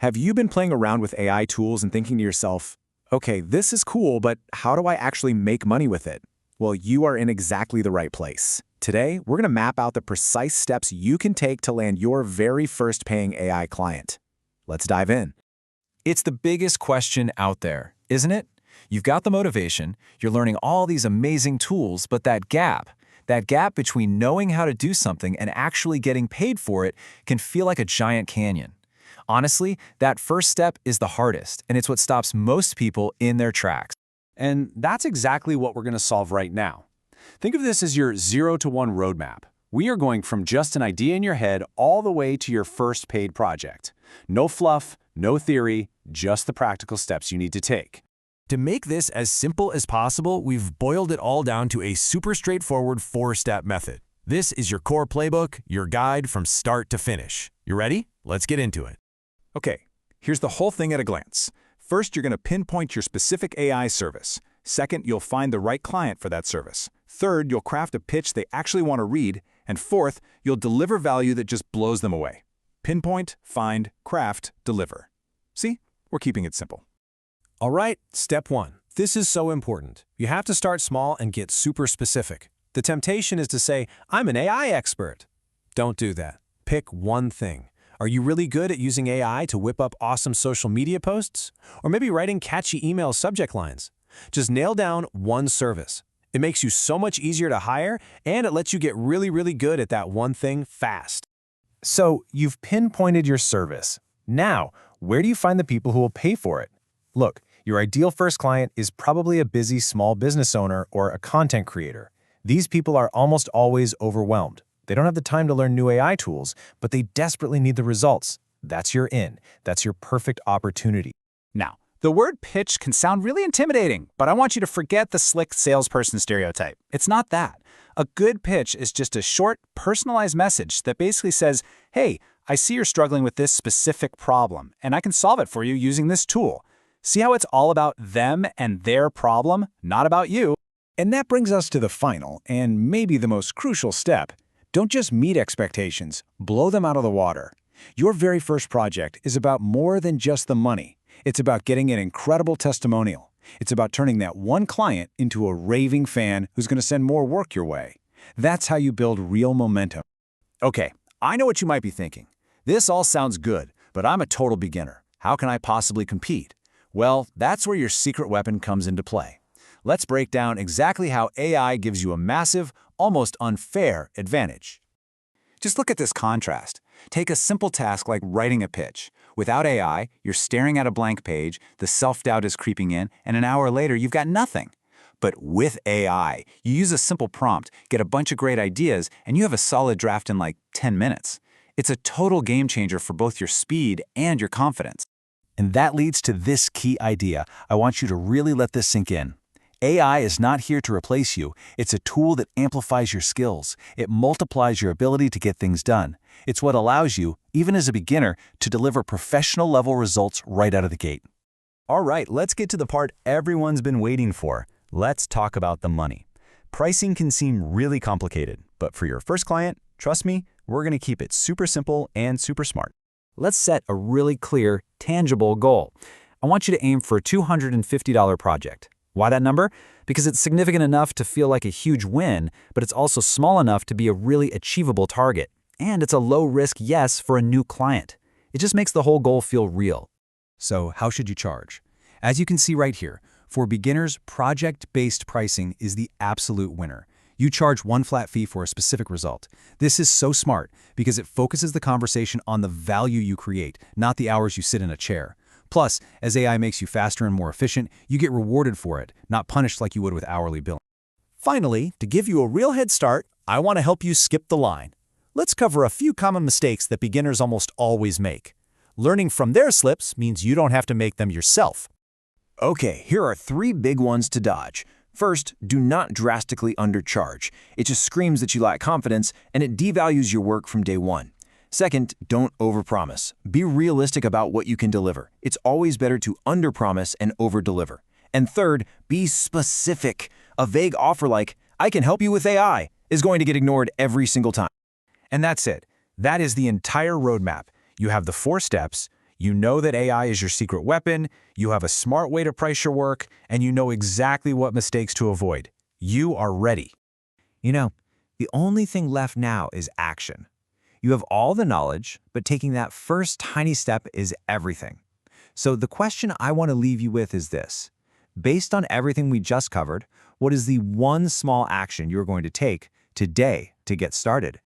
Have you been playing around with AI tools and thinking to yourself, okay, this is cool, but how do I actually make money with it? Well, you are in exactly the right place. Today, we're going to map out the precise steps you can take to land your very first paying AI client. Let's dive in. It's the biggest question out there, isn't it? You've got the motivation, you're learning all these amazing tools, but that gap between knowing how to do something and actually getting paid for it can feel like a giant canyon. Honestly, that first step is the hardest, and it's what stops most people in their tracks. And that's exactly what we're going to solve right now. Think of this as your 0 to 1 roadmap. We are going from just an idea in your head all the way to your first paid project. No fluff, no theory, just the practical steps you need to take. To make this as simple as possible, we've boiled it all down to a super straightforward 4-step method. This is your core playbook, your guide from start to finish. You ready? Let's get into it. Okay, here's the whole thing at a glance. First, you're going to pinpoint your specific AI service. Second, you'll find the right client for that service. Third, you'll craft a pitch they actually want to read. And fourth, you'll deliver value that just blows them away. Pinpoint, find, craft, deliver. See? We're keeping it simple. All right, step 1. This is so important. You have to start small and get super specific. The temptation is to say, I'm an AI expert. Don't do that. Pick one thing. Are you really good at using AI to whip up awesome social media posts? Or maybe writing catchy email subject lines? Just nail down one service. It makes you so much easier to hire, and it lets you get really good at that one thing fast. So, you've pinpointed your service. Now, where do you find the people who will pay for it? Look, your ideal first client is probably a busy small business owner or a content creator. These people are almost always overwhelmed. They don't have the time to learn new AI tools, but they desperately need the results. That's your in. That's your perfect opportunity. Now, the word pitch can sound really intimidating, but I want you to forget the slick salesperson stereotype. It's not that. A good pitch is just a short, personalized message that basically says, hey, I see you're struggling with this specific problem, and I can solve it for you using this tool. See how it's all about them and their problem, not about you? And that brings us to the final, and maybe the most crucial step. Don't just meet expectations, blow them out of the water. Your very first project is about more than just the money. It's about getting an incredible testimonial. It's about turning that one client into a raving fan who's going to send more work your way. That's how you build real momentum. Okay, I know what you might be thinking. This all sounds good, but I'm a total beginner. How can I possibly compete? Well, that's where your secret weapon comes into play. Let's break down exactly how AI gives you a massive, almost unfair advantage. Just look at this contrast. Take a simple task like writing a pitch. Without AI, you're staring at a blank page, the self-doubt is creeping in, and an hour later you've got nothing. But with AI, you use a simple prompt, get a bunch of great ideas, and you have a solid draft in like 10 minutes. It's a total game changer for both your speed and your confidence. And that leads to this key idea. I want you to really let this sink in. AI is not here to replace you. It's a tool that amplifies your skills. It multiplies your ability to get things done. It's what allows you, even as a beginner, to deliver professional-level results right out of the gate. All right, let's get to the part everyone's been waiting for. Let's talk about the money. Pricing can seem really complicated, but for your first client, trust me, we're going to keep it super simple and super smart. Let's set a really clear, tangible goal. I want you to aim for a $250 project. Why that number? Because it's significant enough to feel like a huge win, but it's also small enough to be a really achievable target. And it's a low-risk yes for a new client. It just makes the whole goal feel real. So how should you charge? As you can see right here, for beginners, project-based pricing is the absolute winner. You charge one flat fee for a specific result. This is so smart because it focuses the conversation on the value you create, not the hours you sit in a chair. Plus, as AI makes you faster and more efficient, you get rewarded for it, not punished like you would with hourly billing. Finally, to give you a real head start, I want to help you skip the line. Let's cover a few common mistakes that beginners almost always make. Learning from their slips means you don't have to make them yourself. Okay, here are 3 big ones to dodge. First, do not drastically undercharge. It just screams that you lack confidence, and it devalues your work from day one. Second, don't overpromise. Be realistic about what you can deliver. It's always better to underpromise and overdeliver. And third, be specific. A vague offer like, I can help you with AI, is going to get ignored every single time. And that's it. That is the entire roadmap. You have the 4 steps, You know that AI is your secret weapon, you have a smart way to price your work, and you know exactly what mistakes to avoid. You are ready. You know, the only thing left now is action. You have all the knowledge, but taking that first tiny step is everything. So the question I want to leave you with is this. Based on everything we just covered, what is the one small action you're going to take today to get started?